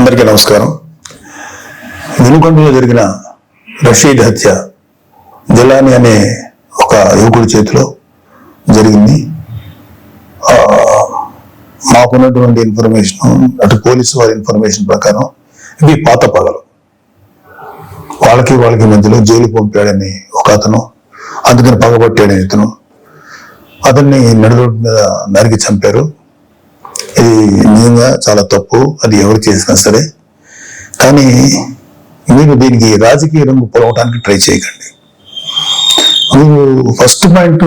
అందరికీ నమస్కారం. వినుకొండలో జరిగిన రషీద్ హత్య జిలాని అనే ఒక యువకుడి చేతిలో జరిగింది. మాకున్నటువంటి ఇన్ఫర్మేషన్, అటు పోలీసు వారి ఇన్ఫర్మేషన్ ప్రకారం ఇవి పాత పగలు. వాళ్ళకి మధ్యలో జైలు పంపాడని ఒక అతను, అందుకని పగబట్టాడని ఇతను, అతన్ని నడి రోడ్డు మీద నరికి చంపారు. ఇది నిజంగా చాలా తప్పు, అది ఎవరు చేసినా సరే. కానీ మీరు దీనికి రాజకీయ రంగు పొలవటానికి ట్రై చేయకండి. మీరు ఫస్ట్ పాయింట్,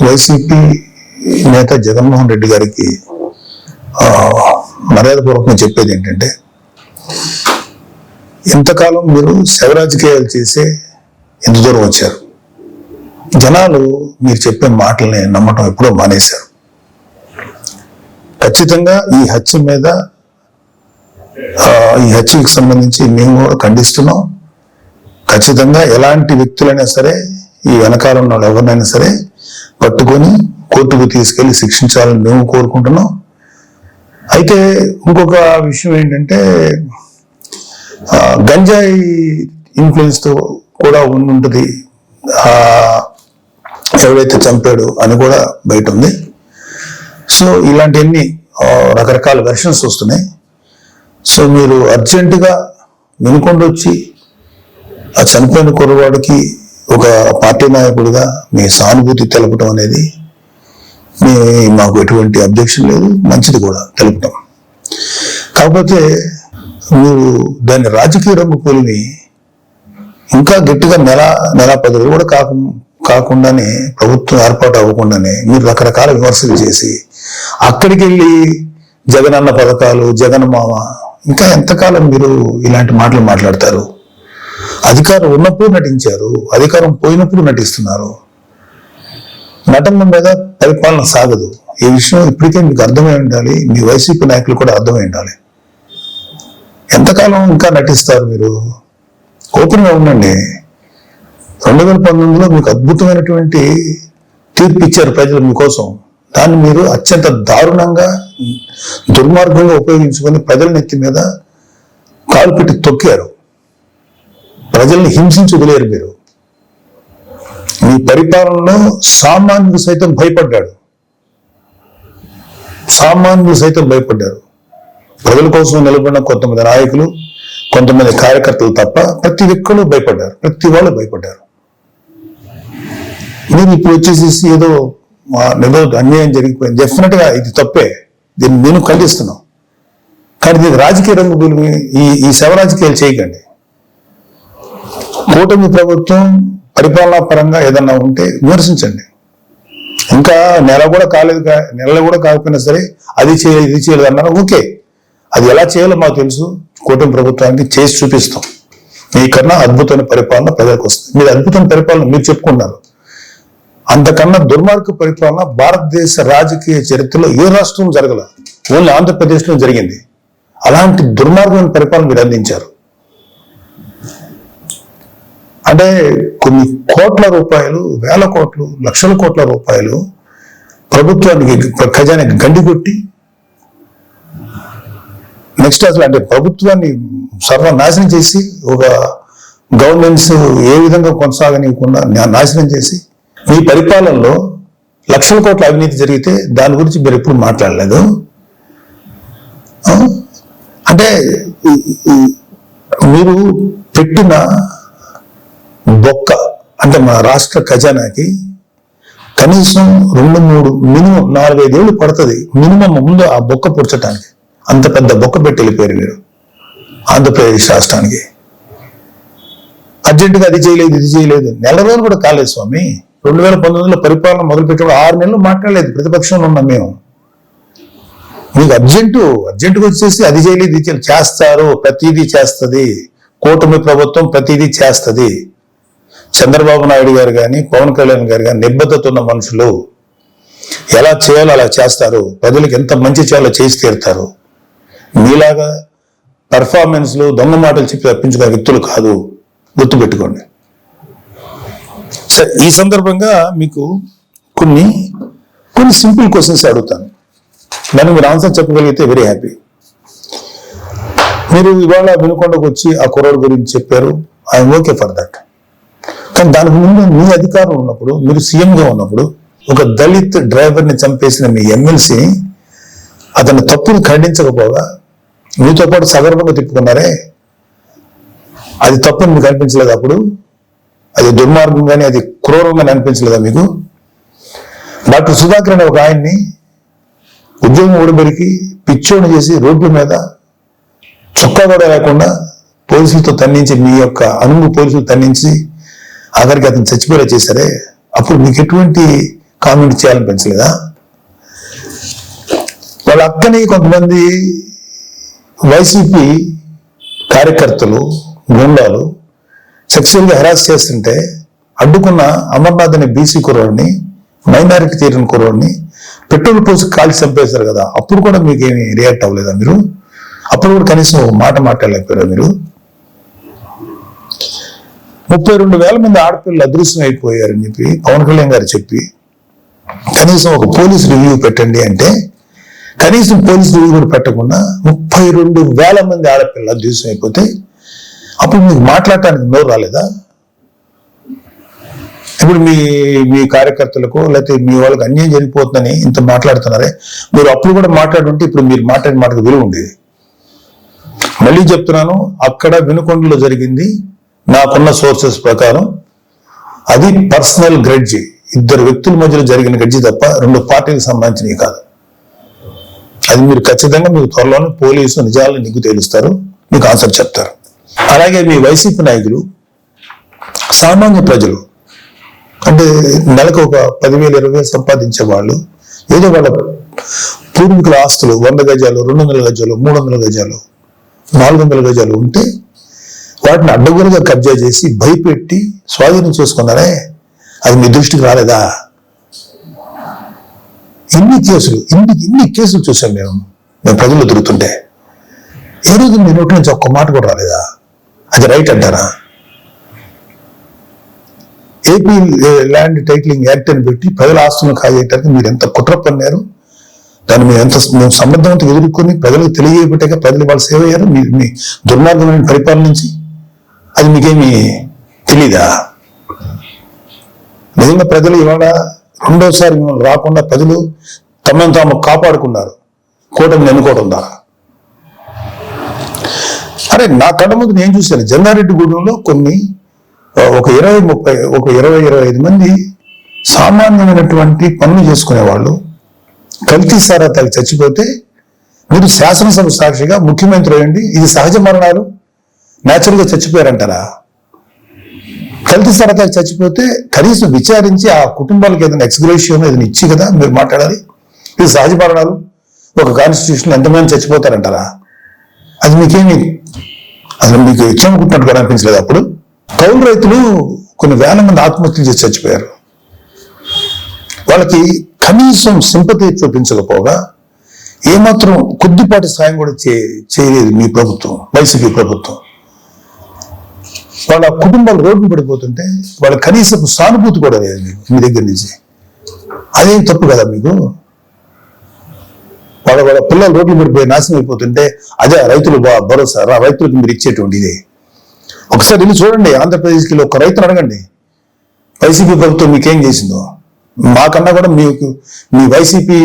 వైసీపీ నేత జగన్మోహన్ రెడ్డి గారికి మర్యాదపూర్వకంగా చెప్పేది ఏంటంటే, ఇంతకాలం మీరు శవ రాజకీయాలు చేసే ఎంత దూరం వచ్చారు. జనాలు మీరు చెప్పే మాటల్ని నమ్మటం ఎప్పుడో మానేశారు. ఖచ్చితంగా ఈ హత్యకు సంబంధించి మేము కూడా ఖండిస్తున్నాం. ఖచ్చితంగా ఎలాంటి వ్యక్తులైనా సరే, ఈ వెనకాల ఉన్న వాళ్ళు ఎవరినైనా సరే పట్టుకొని కోర్టుకు తీసుకెళ్లి శిక్షించాలని మేము కోరుకుంటున్నాం. అయితే ఇంకొక విషయం ఏంటంటే, గంజాయి ఇన్ఫ్లుయెన్స్ తో కూడా ఉంటుంది ఎవరైతే చంపాడు అని కూడా బయట ఉంది. సో ఇలాంటివన్నీ రకరకాల వెర్షన్స్ వస్తున్నాయి. సో మీరు అర్జెంటుగా వినుకొండ వచ్చి ఆ చనిపోయిన కుర్రవాడికి ఒక పార్టీ నాయకుడిగా మీ సానుభూతి తెలపడం అనేది మాకు ఎటువంటి అబ్జెక్షన్ లేదు, మంచిది కూడా తెలుపుతాం. కాకపోతే మీరు దాన్ని రాజకీయ రంగు పోలిని ఇంకా గట్టిగా నెల 10 రోజులు కూడా కాకుండానే, ప్రభుత్వం ఏర్పాటు అవ్వకుండానే మీరు రకరకాల విమర్శలు చేసి అక్కడికి వెళ్ళి జగనన్న పథకాలు, జగన్ మామ, ఇంకా ఎంతకాలం మీరు ఇలాంటి మాటలు మాట్లాడతారు? అధికారం ఉన్నప్పుడు నటించారు, అధికారం పోయినప్పుడు నటిస్తున్నారు. నటన మీద పరిపాలన సాగదు. ఈ విషయం ఇప్పటికే మీకు అర్థమై ఉండాలి, మీ వైసీపీ నాయకులు కూడా అర్థమై ఉండాలి. ఎంతకాలం ఇంకా నటిస్తారు మీరు? ఓపెన్గా ఉండండి. 2019లో మీకు అద్భుతమైనటువంటి తీర్పు ఇచ్చారు ప్రజలు మీకోసం. దాన్ని మీరు అత్యంత దారుణంగా, దుర్మార్గంగా ఉపయోగించుకొని ప్రజల నెత్తి మీద కాలు పెట్టి తొక్కారు. ప్రజల్ని హింసించి వదిలేరు మీరు. మీ పరిపాలనలో సామాన్యులు సైతం భయపడ్డారు. ప్రజల కోసం నిలబడిన కొంతమంది నాయకులు, కొంతమంది కార్యకర్తలు తప్ప ప్రతి ఒక్కరు భయపడ్డారు. ప్రతి వాళ్ళు భయపడ్డారు. మీరు ఇప్పుడు వచ్చేసేసి ఏదో అన్యాయం జరిగిపోయింది, డెఫినెట్ గా ఇది తప్పే, దీన్ని నేను ఖండిస్తున్నాం. కానీ దీనికి రాజకీయ రంగు ఈ శవ రాజకీయాలు చేయకండి. కూటమి ప్రభుత్వం పరిపాలనా పరంగా ఏదన్నా ఉంటే విమర్శించండి. ఇంకా నెల కూడా కాకపోయినా సరే అది చేయాలి, ఇది చేయాలి అన్నారు. ఓకే, అది ఎలా చేయాలో మాకు తెలుసు. కూటమి ప్రభుత్వానికి చేసి చూపిస్తాం. మీకన్నా అద్భుతమైన పరిపాలన ప్రజలకు వస్తుంది. మీరు అద్భుతమైన పరిపాలన మీరు చెప్పుకున్నారు. అంతకన్నా దుర్మార్గ పరిపాలన భారతదేశ రాజకీయ చరిత్రలో ఏ రాష్ట్రం జరగల, ఓన్లీ ఆంధ్రప్రదేశ్లో జరిగింది. అలాంటి దుర్మార్గమైన పరిపాలన మీరు అందించారు. అంటే కొన్ని కోట్ల రూపాయలు, వేల కోట్లు, లక్షల కోట్ల రూపాయలు ప్రభుత్వానికి, ఖజానాకి గండికొట్టి, నెక్స్ట్ అసలు అంటే ప్రభుత్వాన్ని సర్వనాశనం చేసి, ఒక గవర్నెన్స్ ఏ విధంగా కొనసాగనివ్వకుండా నాశనం చేసి, మీ పరిపాలనలో లక్షల కోట్ల అవినీతి జరిగితే దాని గురించి మీరు ఎప్పుడు మాట్లాడలేదు. అంటే మీరు పెట్టిన బొక్క, అంటే మన రాష్ట్ర ఖజానాకి కనీసం 2-3 మినిమం 4-5 ఏళ్ళు పడుతుంది మినిమం ముందు ఆ బొక్క పుడ్చడానికి. అంత పెద్ద బొక్క పెట్టి వెళ్ళిపోయారు మీరు ఆంధ్రప్రదేశ్ రాష్ట్రానికి. అర్జెంటుగా అది చేయలేదు, ఇది చేయలేదు. నెల రోజులు కూడా కాలేదు స్వామి. 2019లో పరిపాలన మొదలుపెట్టినప్పుడు 6 నెలలు మాట్లాడలేదు. ప్రతిపక్షంలో ఉన్నాం మేము. మీకు అర్జెంటుగా వచ్చేసి అది చేయలేదు, ఇది చేయలేదు. చేస్తారు, ప్రతిదీ చేస్తుంది కూటమి ప్రభుత్వం, ప్రతిదీ చేస్తుంది. చంద్రబాబు నాయుడు గారు కానీ, పవన్ కళ్యాణ్ గారు కానీ నిబద్ధత ఉన్న మనుషులు. ఎలా చేయాలో అలా చేస్తారు. ప్రజలకు ఎంత మంచి చేయాలో చేసి తీరుతారు. మీలాగా పెర్ఫార్మెన్స్లు, దొంగ మాటలు చెప్పి తప్పించుకునే వ్యక్తులు కాదు, గుర్తుపెట్టుకోండి. సరే, ఈ సందర్భంగా మీకు కొన్ని సింపుల్ క్వశ్చన్స్ అడుగుతాను. దాన్ని మీరు ఆన్సర్ చెప్పగలిగితే వెరీ హ్యాపీ. మీరు ఇవాళ వినుకొండకు వచ్చి ఆ కుర్రాడు గురించి చెప్పారు, ఐఎమ్ ఓకే ఫర్ దట్. కానీ దానికి ముందు మీ అధికారం ఉన్నప్పుడు, మీరు సీఎంగా ఉన్నప్పుడు ఒక దళిత్ డ్రైవర్ని చంపేసిన మీ ఎమ్మెల్సీ అతని తప్పును ఖండించకపోగా మీతో పాటు సగర్వంగా తిప్పుకున్నారే, అది తప్పుని మీకు అనిపించలేదు? అప్పుడు అది దుర్మార్గంగానే, అది క్రూరంగానే అనిపించలేదా మీకు? డాక్టర్ సుధాకర్ అనే ఒక ఆయన్ని ఉద్యోగం ఊడబెరికి పిచ్చోని చేసి రోడ్ల మీద చొక్కా కూడా లేకుండా పోలీసులతో తన్నించి, మీ యొక్క అనుము పోలీసులు తన్నించి ఆఖరికి అతను చచ్చిపోయేలా చేశారే, అప్పుడు మీకు ఎటువంటి కామెంట్ చేయాలనిపించలేదా? వాళ్ళ అక్కని కొంతమంది వైసీపీ కార్యకర్తలు, గుండాలు సెక్సువల్గా హెరాస్ చేస్తుంటే అడ్డుకున్న అమర్నాథ్ అనే బీసీ కుర్రాడిని, మైనారిటీ తీరిన కుర్రాడిని పెట్రోల్ పోసి కాల్చి చంపేశారు కదా, అప్పుడు కూడా మీకేమి రియాక్ట్ అవ్వలేదా మీరు? అప్పుడు కూడా కనీసం మాట మాట్లాడలేకపోయారా మీరు? 32,000 మంది ఆడపిల్లలు అదృశ్యం అయిపోయారని చెప్పి పవన్ కళ్యాణ్ గారు చెప్పి కనీసం ఒక పోలీస్ రివ్యూ పెట్టండి అంటే కనీసం పోలీస్ రివ్యూ కూడా పెట్టకుండా 32,000 మంది ఆడపిల్లలు అదృశ్యం అయిపోతే అప్పుడు మీకు మాట్లాడటానికి నోరు రాలేదా? ఇప్పుడు మీ కార్యకర్తలకు లేకపోతే మీ వాళ్ళకి అన్యాయం జరిగిపోతుందని ఇంత మాట్లాడుతున్నారే, మీరు అప్పుడు కూడా మాట్లాడుంటే ఇప్పుడు మీరు మాట్లాడిన మాటకు విలువ ఉండేది. మళ్ళీ చెప్తున్నాను, అక్కడ వినుకొండలో జరిగింది నాకున్న సోర్సెస్ ప్రకారం అది పర్సనల్ గ్రెడ్జి, ఇద్దరు వ్యక్తుల మధ్యలో జరిగిన గడ్జి తప్ప 2 పార్టీలకు సంబంధించినవి కాదు. అది మీరు ఖచ్చితంగా మీకు త్వరలోనే పోలీసు నిజాలను నిగ్గు తేలుస్తారు, మీకు ఆన్సర్ చెప్తారు. అలాగే మీ వైసీపీ నాయకులు సామాన్య ప్రజలు అంటే నెలకు ఒక 10,000 20,000 సంపాదించే వాళ్ళు ఏదో వాళ్ళ పూర్వీకుల ఆస్తులు 100 గజాలు 200 గజాలు 300 గజాలు 400 గజాలు ఉంటే వాటిని అడ్డగోలుగా కబ్జా చేసి భయపెట్టి స్వాధీనం చేసుకున్నారే, అది మీ దృష్టికి రాలేదా? ఇన్ని కేసులు చూసాం మేము ప్రజలు తిరుగుతుంటే. ఏ రోజు మీ నోటి నుంచి ఒక్క మాట కూడా రాలేదా? అది రైట్ అంటారా? ఏపీ ల్యాండ్ టైటిలింగ్ యాక్ట్ అని పెట్టి ప్రజల ఆస్తులను కాజేయటానికి మీరు ఎంత కుట్ర పన్నారు, దాన్ని మేము సమర్థవంతంగా ఎదుర్కొని ప్రజలకు తెలియబెట్టాక ప్రజలు వాళ్ళు సేవ అయ్యారు మీ దుర్మార్గమైన పరిపాలన నుంచి. అది మీకేమి తెలీదా? నిజంగా ప్రజలు ఇవాళ రెండోసారి మిమ్మల్ని రాకుండా ప్రజలు తమను తాము కాపాడుకున్నారు కూటమిని ఎన్నుకోవడం ద్వారా. అరే నా కళ్ళ ముందు నేను చూశాను, జంగారెడ్డిగూడెంలో ఒక 20-25 మంది సామాన్యమైనటువంటి పనులు చేసుకునేవాళ్ళు కల్తీ సారా తాగి చచ్చిపోతే మీరు శాసనసభ సాక్షిగా ముఖ్యమంత్రి అయ్యండి, ఇది సహజ మరణాలు న్యాచురల్గా చచ్చిపోయారంటారా? కల్తీ సారా తాగి చచ్చిపోతే కనీసం విచారించి ఆ కుటుంబాలకు ఏదైనా ఎక్స్గ్రేషియో ఏదైనా ఇచ్చి కదా మీరు మాట్లాడాలి. ఇది సహజ మరణాలు, ఒక కాన్స్టిట్యూషన్ ఎంతమంది చచ్చిపోతారంటారా? అది మీకేమి అసలు మీకు ఇచ్చనుకుంటున్నట్టు కూడా అనిపించలేదు. అప్పుడు కౌలు రైతులు కొన్ని వేల మంది ఆత్మహత్యలు చేసి చచ్చిపోయారు. వాళ్ళకి కనీసం సింపతి చూపించకపోగా ఏమాత్రం కొద్దిపాటి సాయం కూడా చేయలేదు మీ ప్రభుత్వం, వైసీపీ ప్రభుత్వం. వాళ్ళ కుటుంబాలు రోడ్డు పడిపోతుంటే వాళ్ళ కనీసం సానుభూతి కూడా లేదు మీ దగ్గర నుంచి. అదేం తప్పు కదా మీకు? వాళ్ళ పిల్లలు రోడ్లు పడిపోయి నాశనం అయిపోతుంటే అదే రైతులు భరోసా, రైతులకు మీరు ఇచ్చేటువంటి ఇదే. ఒకసారి వెళ్ళి చూడండి, ఆంధ్రప్రదేశ్కి ఒక రైతులు అడగండి వైసీపీ ప్రభుత్వం మీకేం చేసిందో. మాకన్నా కూడా మీ వైసీపీ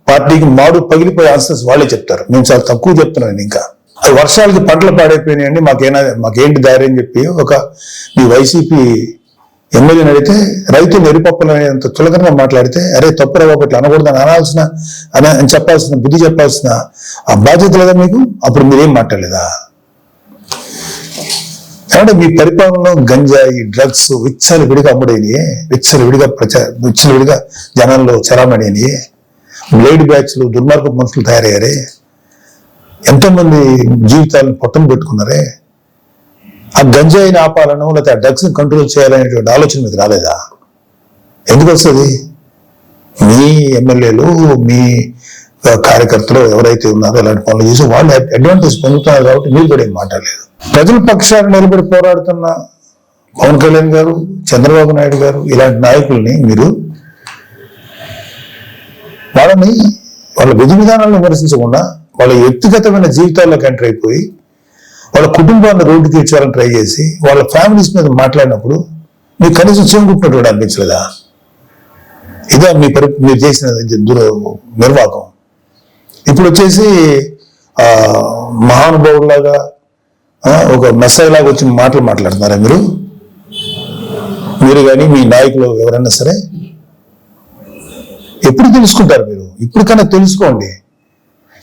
పార్టీకి మాడు పగిలిపోయే ఆన్సర్స్ వాళ్ళే చెప్తారు. మేము చాలా తక్కువ చెప్తున్నాను. ఇంకా అది వర్షాలకి పంటలు పాడైపోయినాయండి, మాకేంటి దారి అని చెప్పి మీ వైసీపీ ఎమ్మెల్యేని అడిగితే రైతులు ఎరిపప్పులు అనేంత చులకనగా మాట్లాడితే అరే తప్పు బాబు ఇట్లా అనకూడదని అని చెప్పాల్సిన బుద్ధి చెప్పాల్సిన ఆ బాధ్యత లేదా మీకు? అప్పుడు మీరేం మాట్లాడలేదా? కాబట్టి మీ పరిపాలనలో గంజాయి డ్రగ్స్ విచ్చలవిడిగా అమ్ముడైనయే, విచ్చలవిడిగా జనాల్లో చరామణియనియే, బ్లేడ్ బ్యాచ్లు దుర్మార్గ మనుషులు తయారయ్యారే, ఎంతోమంది జీవితాలను పొట్టను పెట్టుకున్నారే. ఆ గంజాయిని ఆపాలను లేకపోతే ఆ డ్రగ్స్ని కంట్రోల్ చేయాలనేటువంటి ఆలోచన మీకు రాలేదా? ఎందుకు వస్తుంది? మీ ఎమ్మెల్యేలు మీ కార్యకర్తలు ఎవరైతే ఉన్నారో అలాంటి పనులు చేసి వాళ్ళు అడ్వాంటేజ్ పొందుతున్నారు కాబట్టి మీరు కూడా ఏం మాట్లాడలేదు. ప్రజల పక్షాన్ని నిలబడి పోరాడుతున్న పవన్ కళ్యాణ్ గారు, చంద్రబాబు నాయుడు గారు ఇలాంటి నాయకుల్ని మీరు వాళ్ళ విధి విధానాలను విమర్శించకుండా వాళ్ళ వ్యక్తిగతమైన జీవితాల్లోకి ఎంటర్ అయిపోయి వాళ్ళ కుటుంబాన్ని రోడ్డుకి ఇచ్చారని ట్రై చేసి వాళ్ళ ఫ్యామిలీస్ మీద మాట్లాడినప్పుడు మీకు కనీసం చేకూట్టినట్టు అనిపించలేదా? ఇదే మీరు చేసిన నిర్వాహకం. ఇప్పుడు వచ్చేసి మహానుభావులాగా ఒక మెస్సైలాగా వచ్చి మాట్లాడుతున్నారా మీరు కానీ మీ నాయకులు ఎవరైనా సరే? ఎప్పుడు తెలుసుకుంటారు మీరు? ఇప్పటికైనా తెలుసుకోండి.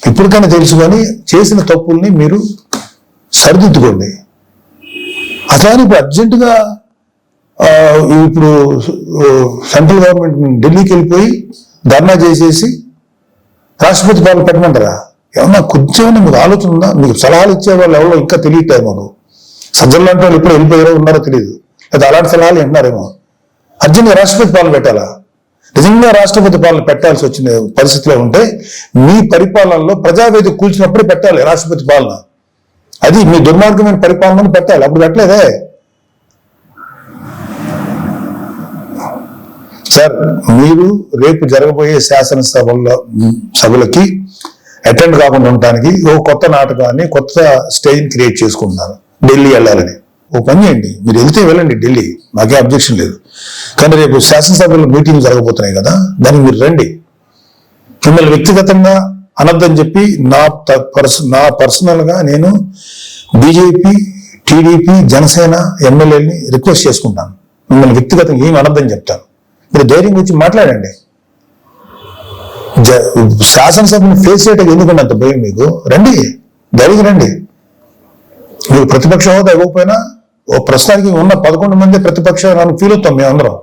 ఇప్పటికైనా తెలుసుకొని చేసిన తప్పుల్ని మీరు సరిదిద్దుకోండి. అట్లానే ఇప్పుడు అర్జెంటుగా ఇప్పుడు సెంట్రల్ గవర్నమెంట్ ఢిల్లీకి వెళ్ళిపోయి ధర్నా చేసేసి రాష్ట్రపతి పాలన పెట్టమంటారా? ఏమన్నా కొంచెం మీకు ఆలోచన ఉందా? మీకు సలహాలు ఇచ్చే వాళ్ళు ఎవరో ఇంకా తెలియట్లేదు మాకు. సజ్జలు లాంటి వాళ్ళు ఎప్పుడు వెళ్ళిపోయారో ఉన్నారో తెలియదు, లేదా అలాంటి సలహాలు వింటున్నారేమో. అర్జెంట్గా రాష్ట్రపతి పాలన పెట్టాలా? నిజంగా రాష్ట్రపతి పాలన పెట్టాల్సి వచ్చిన పరిస్థితిలో ఉంటే మీ పరిపాలనలో ప్రజావేదిక కూల్చినప్పుడే పెట్టాలి రాష్ట్రపతి పాలన. అది మీ దుర్మార్గమైన పరిపాలనను పెట్టాలి. అప్పుడు పెట్టలేదే సార్. మీరు రేపు జరగబోయే సభలకి అటెండ్ కాకుండా ఉండటానికి ఓ కొత్త నాటకాన్ని, కొత్త స్టేజ్ని క్రియేట్ చేసుకుంటున్నారు. ఢిల్లీ వెళ్ళాలని ఓ పని చేయండి, మీరు వెళ్తే వెళ్ళండి ఢిల్లీ, నాకే అబ్జెక్షన్ లేదు. కానీ రేపు శాసనసభలో మీటింగ్ జరగబోతున్నాయి కదా, దానికి మీరు రండి. మిమ్మల్ని వ్యక్తిగతంగా అనద్దని చెప్పి నా పర్సనల్గా నేను బీజేపీ, టీడీపీ, జనసేన ఎమ్మెల్యేని రిక్వెస్ట్ చేసుకుంటాను. మిమ్మల్ని వ్యక్తిగతంగా ఏమి అనద్దని చెప్తాను. మీరు ధైర్యం గురించి మాట్లాడండి. శాసనసభను ఫేస్ చేయడానికి ఎందుకంటే అంత భయం మీకు? రండి, ధైర్యం రండి. మీరు ప్రతిపక్ష హోదా ఇవ్వకపోయినా ఓ ప్రస్తుతానికి ఉన్న 11 మంది ప్రతిపక్షాలను ఫీల్ అవుతాం మేమందరం.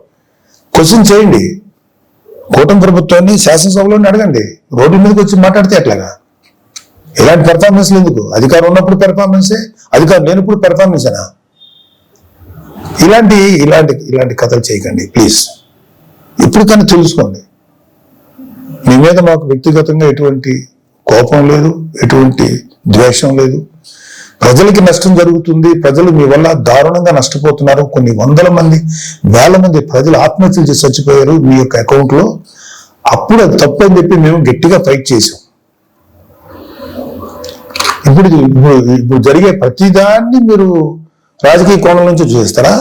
క్వశ్చన్ చేయండి, కూటమి ప్రభుత్వాన్ని శాసనసభలోనే అడగండి. రోడ్డు మీదకి వచ్చి మాట్లాడితే ఎట్లాగా? ఇలాంటి పెర్ఫార్మెన్స్లు ఎందుకు? అధికారం ఉన్నప్పుడు పెర్ఫార్మెన్సే, అధికారం లేనప్పుడు పెర్ఫార్మెన్సేనా? ఇలాంటి కథలు చేయకండి ప్లీజ్. ఇప్పటికైనా తెలుసుకోండి. మీ మీద మాకు వ్యక్తిగతంగా ఎటువంటి కోపం లేదు, ఎటువంటి ద్వేషం లేదు. ప్రజలకి నష్టం జరుగుతుంది, ప్రజలు మీ వల్ల దారుణంగా నష్టపోతున్నారు. కొన్ని వందల మంది, వేల మంది ప్రజలు ఆత్మహత్యలు చేసి చచ్చిపోయారు మీ యొక్క అకౌంట్లో. అప్పుడు అది తప్పు అని చెప్పి మేము గట్టిగా ఫైట్ చేసాం. ఇప్పుడు జరిగే ప్రతిదాన్ని మీరు రాజకీయ కోణం నుంచి చూస్తారా?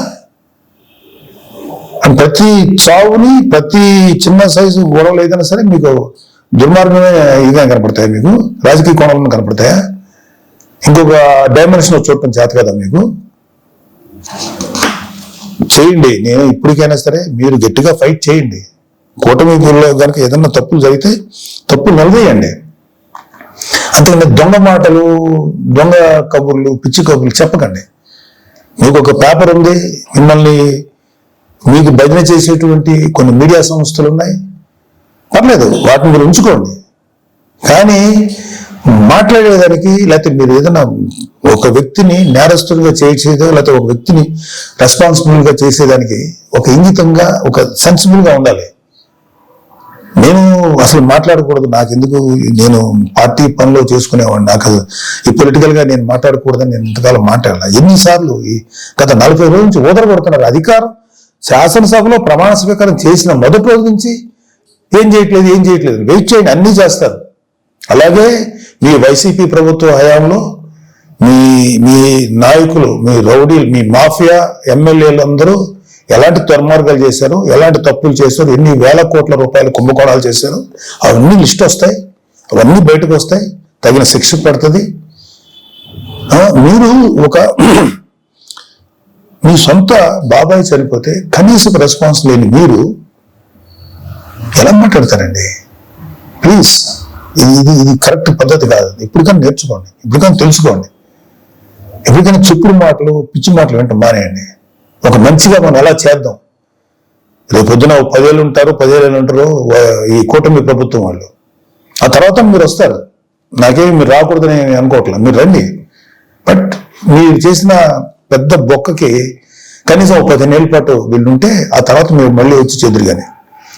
ప్రతి చావుని, ప్రతి చిన్న సైజు గొడవలు ఏదైనా సరే మీకు దుర్మార్గమే ఇదిగా కనపడతాయా? మీకు రాజకీయ కోణంలో కనపడతాయా? ఇంకొక డైమెన్షన్ చూడటం చేత కదా మీకు? చేయండి. నేను ఇప్పటికైనా సరే మీరు గట్టిగా ఫైట్ చేయండి. కూటమిలో కనుక ఏదన్నా తప్పులు జరిగితే తప్పులు నిలదీయండి. అంతేకాని దొంగ మాటలు, దొంగ కబుర్లు, పిచ్చి కబుర్లు చెప్పకండి. మీకు ఒక పేపర్ ఉంది, మీకు భజన చేసేటువంటి కొన్ని మీడియా సంస్థలు ఉన్నాయి, పర్లేదు, వాటిని మీరు ఉంచుకోండి. కానీ మాట్లాడేదానికి, లేకపోతే మీరు ఏదైనా ఒక వ్యక్తిని నేరస్తులుగా చేసేదో, లేకపోతే ఒక వ్యక్తిని రెస్పాన్సిబుల్గా చేసేదానికి ఒక ఇంగితంగా, ఒక సెన్సిబుల్గా ఉండాలి. నేను అసలు మాట్లాడకూడదు, నాకెందుకు, నేను పార్టీ పనిలో చేసుకునేవాడిని, నాకు ఈ పొలిటికల్గా నేను మాట్లాడకూడదని నేను ఇంతకాలం మాట్లాడాలి. ఎన్నిసార్లు ఈ గత 40 రోజుల నుంచి ఊదరగొడుతున్నారు. అధికారం శాసనసభలో ప్రమాణ స్వీకారం చేసిన మొదటి రోజు నుంచి ఏం చేయట్లేదు, వెయిట్ చేయండి, అన్నీ చేస్తారు. అలాగే మీ వైసీపీ ప్రభుత్వ హయాంలో మీ నాయకులు, మీ రౌడీలు, మీ మాఫియా ఎమ్మెల్యేలు అందరూ ఎలాంటి దుర్మార్గాలు చేశారు, ఎలాంటి తప్పులు చేశారు, ఎన్ని వేల కోట్ల రూపాయలు కుంభకోణాలు చేశారు, అవన్నీ లిస్ట్ వస్తాయి, అవన్నీ బయటకు వస్తాయి, తగిన శిక్ష పడుతుంది. మీరు మీ సొంత బాబాయ్ చనిపోతే కనీసం రెస్పాన్స్ లేని మీరు ఎలా మాట్లాడతారండి? ప్లీజ్, ఇది కరెక్ట్ పద్ధతి కాదు. ఇప్పటికైనా నేర్చుకోండి, ఇప్పటికైనా తెలుసుకోండి. ఎప్పటికైనా చెప్పుడు మాటలు, పిచ్చి మాటలు వింటాం మానేయండి. ఒక మంచిగా మనం ఎలా చేద్దాం. రేపు పొద్దున 10 ఏళ్ళు ఉంటారు, 10 ఏళ్ళు ఉంటారు ఈ కూటమి ప్రభుత్వం వాళ్ళు. ఆ తర్వాత మీరు వస్తారు. నాకేమి మీరు రాకూడదని అనుకోవట్లేదు, మీరు రండి. బట్ మీరు చేసిన పెద్ద బొక్కకి కనీసం 15 ఏళ్ళ పాటు వీళ్ళు ఉంటే ఆ తర్వాత మీరు మళ్ళీ వచ్చి చెదురు. కానీ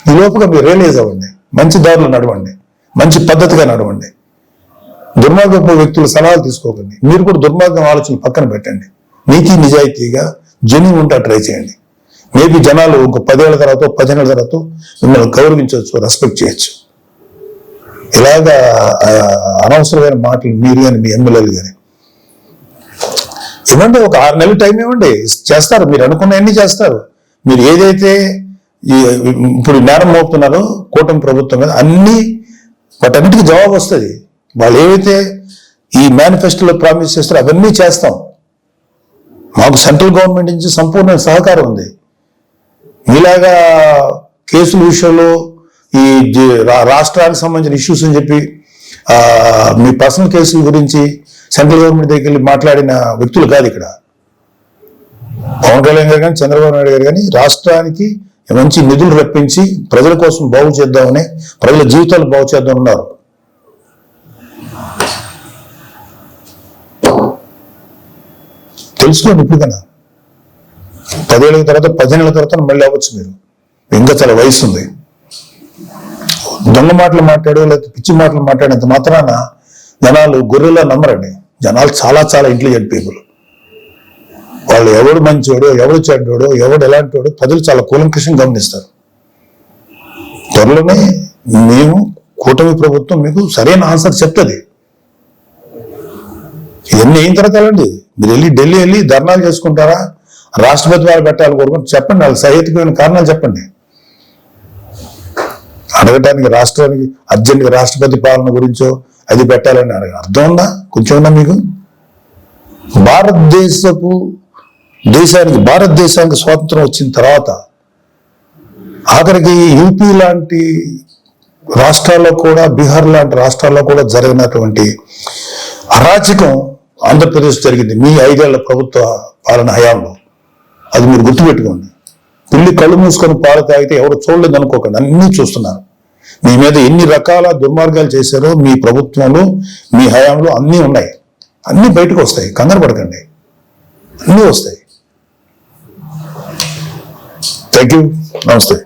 ఈ లోపుగా మీరు రియలైజ్ అవ్వండి, మంచి దారిలో నడవండి, మంచి పద్ధతిగా నడవండి. దుర్మార్గపు వ్యక్తుల సలహాలు తీసుకోకండి. మీరు కూడా దుర్మార్గం ఆలోచన పక్కన పెట్టండి. నీతి నిజాయితీగా జెన్యూన్ ఉంటా ట్రై చేయండి. మేబీ జనాలు ఇంకో 10 ఏళ్ల తర్వాత, 15 ఏళ్ల తర్వాత మిమ్మల్ని గౌరవించవచ్చు, రెస్పెక్ట్ చేయొచ్చు. ఇలాగా అనవసరమైన మాటలు మీరు కానీ మీ ఎమ్మెల్యేలు కానీ ఇవ్వండి, ఒక 6 నెలలు టైం ఇవ్వండి, చేస్తారు. మీరు అనుకున్నవన్నీ చేస్తారు. మీరు ఏదైతే ఇప్పుడు నేరం మోపుతున్నారో కూటమి ప్రభుత్వం మీద అన్ని వాటన్నిటికీ జవాబు వస్తుంది. వాళ్ళు ఏవైతే ఈ మేనిఫెస్టోలో ప్రామిస్ చేస్తారో అవన్నీ చేస్తాం. మాకు సెంట్రల్ గవర్నమెంట్ నుంచి సంపూర్ణ సహకారం ఉంది. మీలాగా కేసుల విషయంలో ఈ రాష్ట్రానికి సంబంధించిన ఇష్యూస్ అని చెప్పి మీ పర్సనల్ కేసుల గురించి సెంట్రల్ గవర్నమెంట్ దగ్గరికి వెళ్ళి మాట్లాడిన వ్యక్తులు కాదు ఇక్కడ. పవన్ కళ్యాణ్ గారు కానీ చంద్రబాబు నాయుడు గారు కానీ రాష్ట్రానికి మంచి నిధులు రప్పించి ప్రజల కోసం బాగు చేద్దామని, ప్రజల జీవితాలు బాగు చేద్దాం ఉన్నారు. తెలుసుకోండి ఇప్పుడు కన్నా. 10 ఏళ్ళ తర్వాత 10 నెలల తర్వాత మళ్ళీ అవ్వచ్చు. మీరు ఇంకా చాలా వయసు ఉంది. దొంగ మాటలు మాట్లాడు లేకపోతే పిచ్చి మాటలు మాట్లాడినంత మాత్రాన జనాలు గొర్రెలా నమ్మరండి. జనాలు చాలా చాలా ఇంటెలిజెంట్ పీపుల్. వాళ్ళు ఎవడు మంచివాడో, ఎవడు చెడ్డోడో, ఎవడు ఎలాంటి వాడో ప్రజలు చాలా కూలంకషంగా గమనిస్తారు. త్వరలోనే మేము కూటమి ప్రభుత్వం మీకు సరైన ఆన్సర్ చెప్తుంది. ఇవన్నీ అయిన తర్వాత వెళ్ళండి. మీరు ఢిల్లీ వెళ్ళి ధర్నాలు చేసుకుంటారా, రాష్ట్రపతి వారు పెట్టాలి కోరుకుంటే చెప్పండి. వాళ్ళకి సహేతుకమైన కారణాలు చెప్పండి. అడగటానికి రాష్ట్రానికి అర్జెంట్గా రాష్ట్రపతి పాలన గురించో అది పెట్టాలని అర్థం ఉందా? కొంచెం ఉందా మీకు? భారతదేశానికి స్వాతంత్రం వచ్చిన తర్వాత ఆఖరికి యూపీ లాంటి రాష్ట్రాల్లో కూడా, బీహార్ లాంటి రాష్ట్రాల్లో కూడా జరిగినటువంటి అరాచకం ఆంధ్రప్రదేశ్ జరిగింది మీ 5 ఏళ్ల ప్రభుత్వ పాలన హయాంలో. అది మీరు గుర్తుపెట్టుకోండి. పిల్లి కళ్ళు మూసుకొని పాలు తాగితే ఎవరు చూడలేదు అనుకోకండి, అన్నీ చూస్తున్నారు. మీ మీద ఎన్ని రకాల దుర్మార్గాలు చేశారో మీ ప్రభుత్వంలో, మీ హయాంలో అన్నీ ఉన్నాయి. అన్నీ బయటకు వస్తాయి, కంగారు పడకండి, అన్నీ వస్తాయి. థ్యాంక్ యూ, నమస్తే.